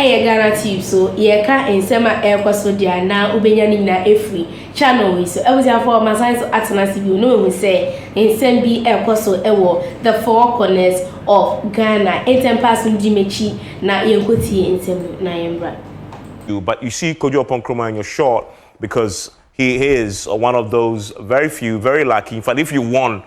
Ghanatube so yeka ensema ekoso dia na ubenya ni na efri channel we so ebusia for my science atnasi bi no we say ensem bi ekoso ewo the four corners of Ghana entempass ndimechi na yenkoti ensem na yembra. But you see Kojo Nkrumah in your short because he is one of those very few, very lucky. In fact, if you won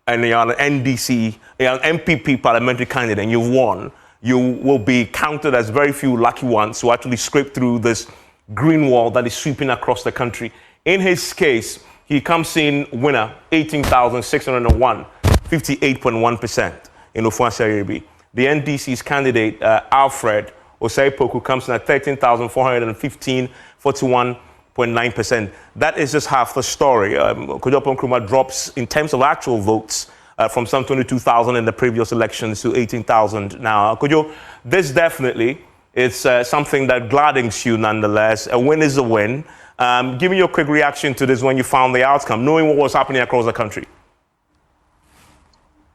and you're an NDC, you're an MPP parliamentary candidate and you've won, you will be counted as very few lucky ones who actually scrape through this green wall that is sweeping across the country. In his case, he comes in winner, 18,601, 58.1% in SUBCRIBE. The NDC's candidate, Alfred Osei-Poku, comes in at 13,415, 41.9%. That is just half the story. Kojo Nkrumah drops in terms of actual votes from some 22,000 in the previous elections to 18,000 now. Kojo, this definitely is something that gladdens you nonetheless. A win is a win. Give me your quick reaction to this when you found the outcome, knowing what was happening across the country.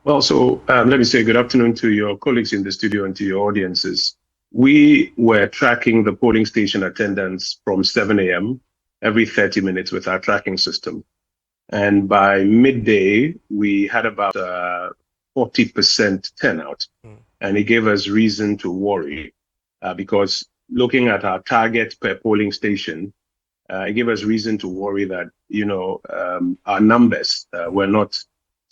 Well, so let me say good afternoon to your colleagues in the studio and to your audiences. We were tracking the polling station attendance from 7 a.m. every 30 minutes with our tracking system. And by midday, we had about 40% turnout. And it gave us reason to worry because looking at our target per polling station, it gave us reason to worry that, our numbers were not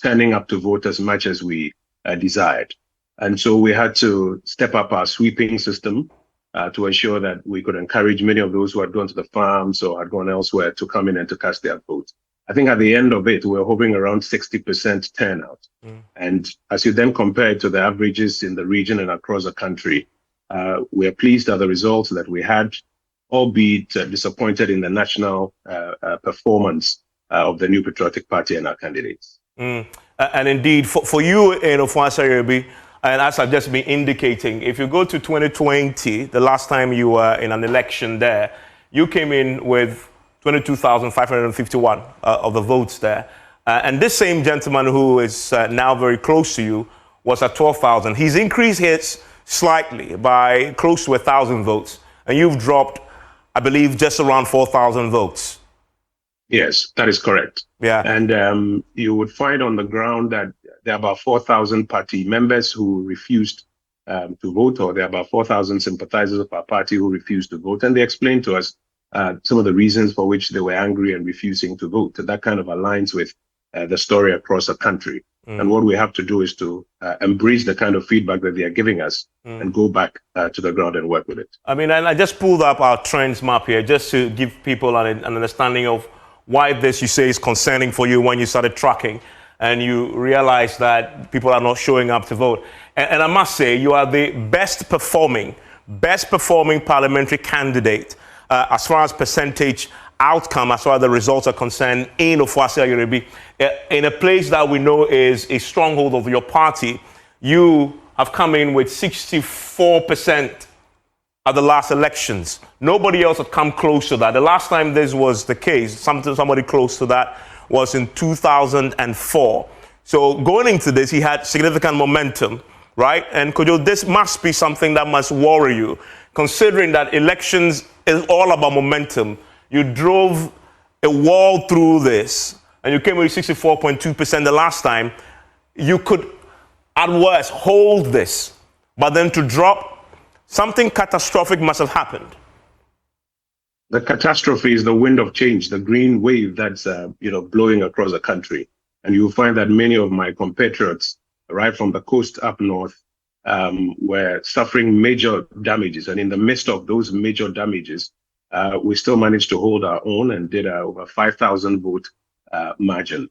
turning up to vote as much as we desired. And so we had to step up our sweeping system to ensure that we could encourage many of those who had gone to the farms or had gone elsewhere to come in and to cast their vote. I think at the end of it, we were hovering around 60% turnout. And as you then compare it to the averages in the region and across the country, we are pleased at the results that we had, albeit disappointed in the national performance of the New Patriotic Party and our candidates. And indeed, for you in SUBCRIBE, and as I've just been indicating, if you go to 2020, the last time you were in an election there, you came in with 22,551 of the votes there. And this same gentleman who is now very close to you was at 12,000. He's increased his slightly by close to 1,000 votes. And you've dropped, I believe, just around 4,000 votes. Yes, that is correct. Yeah. And you would find on the ground that there are about 4,000 party members who refused to vote, or there are about 4,000 sympathizers of our party who refused to vote. And they explained to us some of the reasons for which they were angry and refusing to vote. That kind of aligns with the story across the country. And what we have to do is to embrace the kind of feedback that they are giving us and go back to the ground and work with it. I mean, and I just pulled up our trends map here just to give people an understanding of why this, you say, is concerning for you when you started tracking and you realize that people are not showing up to vote. And I must say, you are the best performing parliamentary candidate as far as percentage outcome, as far as the results are concerned in SUBCRIBE, in a place that we know is a stronghold of your party. You have come in with 64% at the last elections. Nobody else had come close to that. The last time this was the case, somebody close to that, was in 2004. So going into this, he had significant momentum, right? And Kojo, this must be something that must worry you, considering that elections is all about momentum. You drove a wall through this, and you came with 64.2% the last time. You could, at worst, hold this, but then to drop, something catastrophic must have happened. The catastrophe is the wind of change, the green wave that's blowing across the country. And you'll find that many of my compatriots, right from the coast up north, were suffering major damages. And in the midst of those major damages, we still managed to hold our own and did over 5,000 vote margin.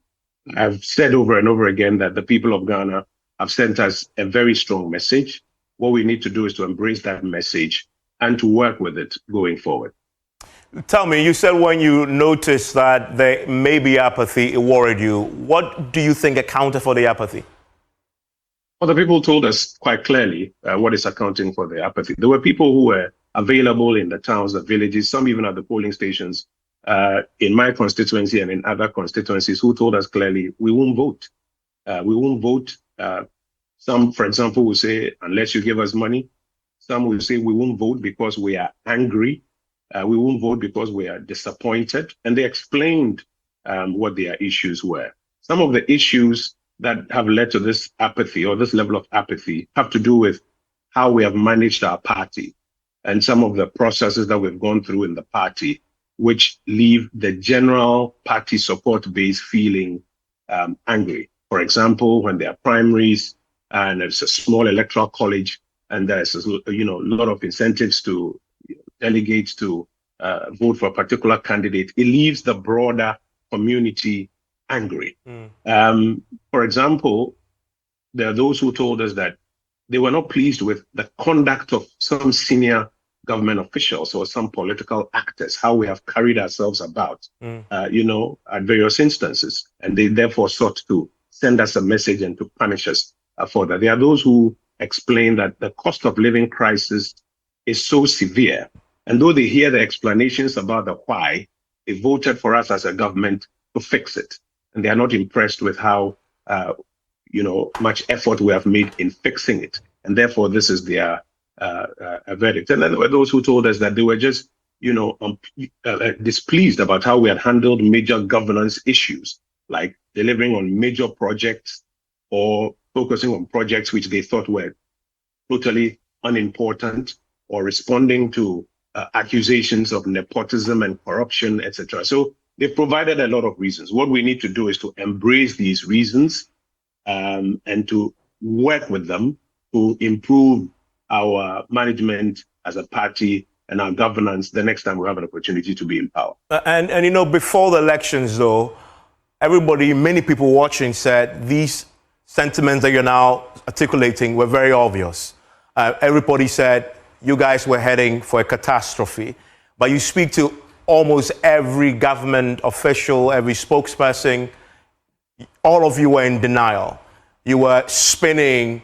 I've said over and over again that the people of Ghana have sent us a very strong message. What we need to do is to embrace that message and to work with it going forward. Tell me, you said when you noticed that there may be apathy, it worried you. What do you think accounted for the apathy? Well, the people told us quite clearly what is accounting for the apathy. There were people who were available in the towns, the villages, some even at the polling stations in my constituency and in other constituencies who told us clearly, we won't vote. We won't vote. Some, for example, will say, unless you give us money. Some will say we won't vote because we are angry. We won't vote because we are disappointed. And they explained what their issues were. Some of the issues that have led to this apathy or this level of apathy have to do with how we have managed our party and some of the processes that we've gone through in the party, which leave the general party support base feeling angry. For example, when there are primaries and it's a small electoral college and there's a lot of incentives to delegates to vote for a particular candidate, it leaves the broader community angry. For example, there are those who told us that they were not pleased with the conduct of some senior government officials or some political actors, how we have carried ourselves about, at various instances. And they therefore sought to send us a message and to punish us for that. There are those who explain that the cost of living crisis is so severe. And though they hear the explanations about the why, they voted for us as a government to fix it. And they are not impressed with how, much effort we have made in fixing it. And therefore, this is their verdict. And then there were those who told us that they were just, displeased about how we had handled major governance issues, like delivering on major projects or focusing on projects which they thought were totally unimportant, or responding to accusations of nepotism and corruption, etc. So they provided a lot of reasons. What we need to do is to embrace these reasons and to work with them to improve our management as a party and our governance the next time we have an opportunity to be in power. And before the elections, though, many people watching said these sentiments that you're now articulating were very obvious. Everybody said you guys were heading for a catastrophe, but you speak to almost every government official, every spokesperson, all of you were in denial. You were spinning,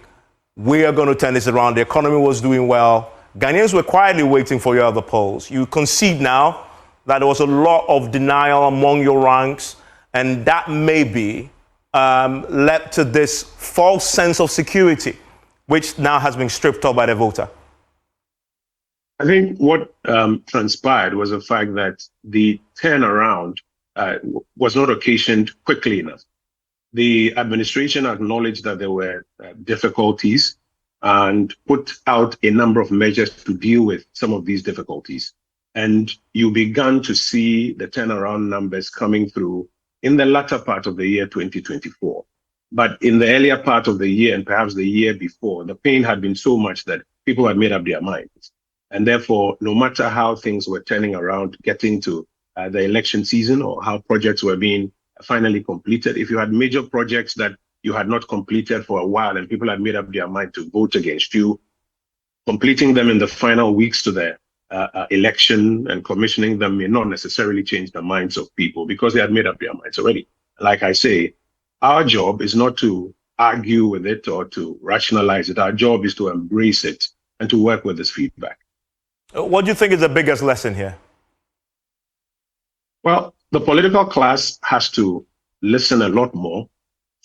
we are going to turn this around. The economy was doing well. Ghanaians were quietly waiting for your other polls. You concede now that there was a lot of denial among your ranks, and that maybe led to this false sense of security, which now has been stripped off by the voter. I think what transpired was the fact that the turnaround was not occasioned quickly enough. The administration acknowledged that there were difficulties and put out a number of measures to deal with some of these difficulties. And you began to see the turnaround numbers coming through in the latter part of the year 2024. But in the earlier part of the year and perhaps the year before, the pain had been so much that people had made up their minds. And therefore, no matter how things were turning around, getting to the election season or how projects were being finally completed, if you had major projects that you had not completed for a while and people had made up their mind to vote against you, completing them in the final weeks to the election and commissioning them may not necessarily change the minds of people because they had made up their minds already. Like I say, our job is not to argue with it or to rationalize it. Our job is to embrace it and to work with this feedback. What do you think is the biggest lesson here? Well, the political class has to listen a lot more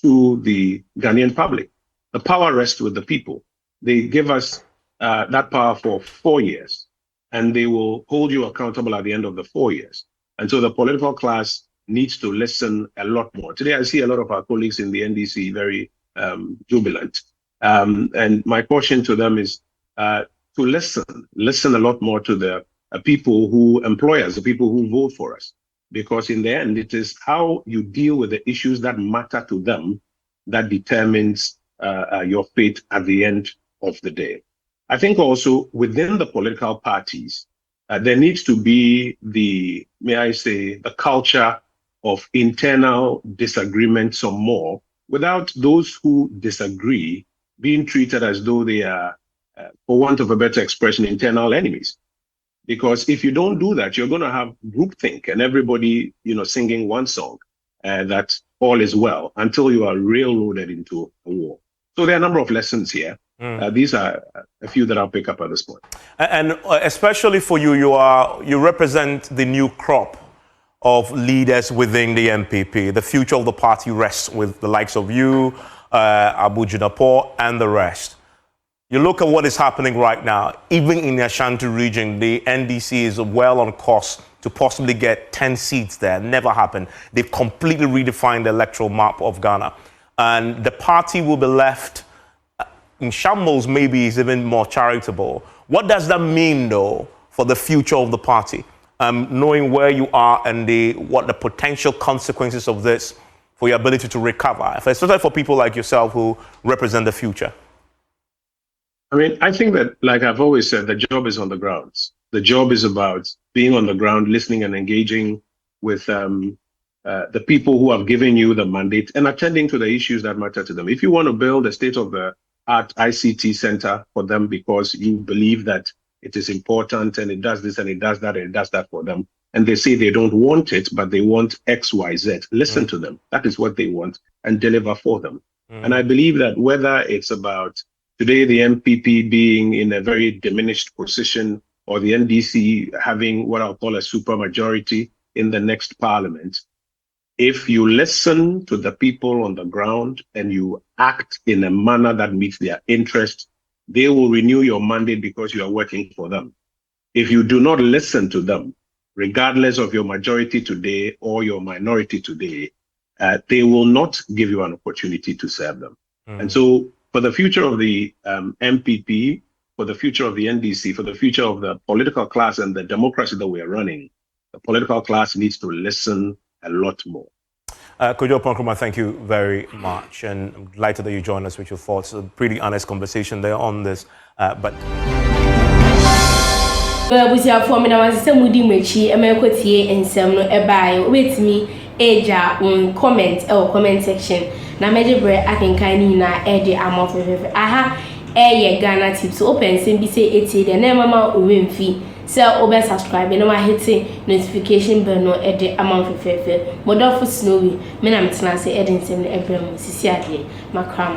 to the Ghanaian public. The power rests with the people. They give us that power for 4 years, and they will hold you accountable at the end of the 4 years. And so the political class needs to listen a lot more. Today, I see a lot of our colleagues in the NDC very jubilant. And my caution to them is to listen a lot more to the people who employ us, the people who vote for us. Because in the end, it is how you deal with the issues that matter to them that determines your fate at the end of the day. I think also within the political parties, there needs to be the culture of internal disagreement some more, without those who disagree being treated as though they are, for want of a better expression, internal enemies. Because if you don't do that, you're going to have groupthink and everybody, singing one song that all is well until you are railroaded into a war. So there are a number of lessons here. These are a few that I'll pick up at this point. And especially for you, you represent the new crop of leaders within the MPP. The future of the party rests with the likes of you, Abu Junapor, and the rest. You look at what is happening right now, even in the Ashanti region, the NDC is well on course to possibly get 10 seats there. Never happened. They've completely redefined the electoral map of Ghana. And the party will be left in shambles, maybe is even more charitable. What does that mean, though, for the future of the party? Knowing where you are and what the potential consequences of this for your ability to recover, especially for people like yourself who represent the future. I mean, I think that, like I've always said, the job is on the ground. The job is about being on the ground, listening and engaging with the people who have given you the mandate and attending to the issues that matter to them. If you want to build a state-of-the-art ICT center for them because you believe that it is important and it does this and it does that and it does that for them, and they say they don't want it, but they want X, Y, Z, listen to them. That is what they want and deliver for them. And I believe that whether it's about today the MPP being in a very diminished position or the NDC having what I'll call a supermajority in the next parliament, if you listen to the people on the ground and you act in a manner that meets their interest, they will renew your mandate because you are working for them. If you do not listen to them, regardless of your majority today or your minority today, they will not give you an opportunity to serve them. And so for the future of the MPP, for the future of the NDC, for the future of the political class and the democracy that we are running, the political class needs to listen a lot more. Kojo Nkrumah, thank you very much, and I'm delighted that you joined us with your thoughts. A pretty honest conversation there on this, but. Busia for me, I was saying, Moody Mechi, Americotie, and some no ebai. Wait me, Aja, on comment or comment section. Na meje bre akenkan na ede amofefe aha eye Ghanatube so open sim bi say eti de na mama owemfi so obe subscribe na ma hit notification bell no ede amofefe modofo snowy me na metena say ede nsem na ebrem sisi ade makram.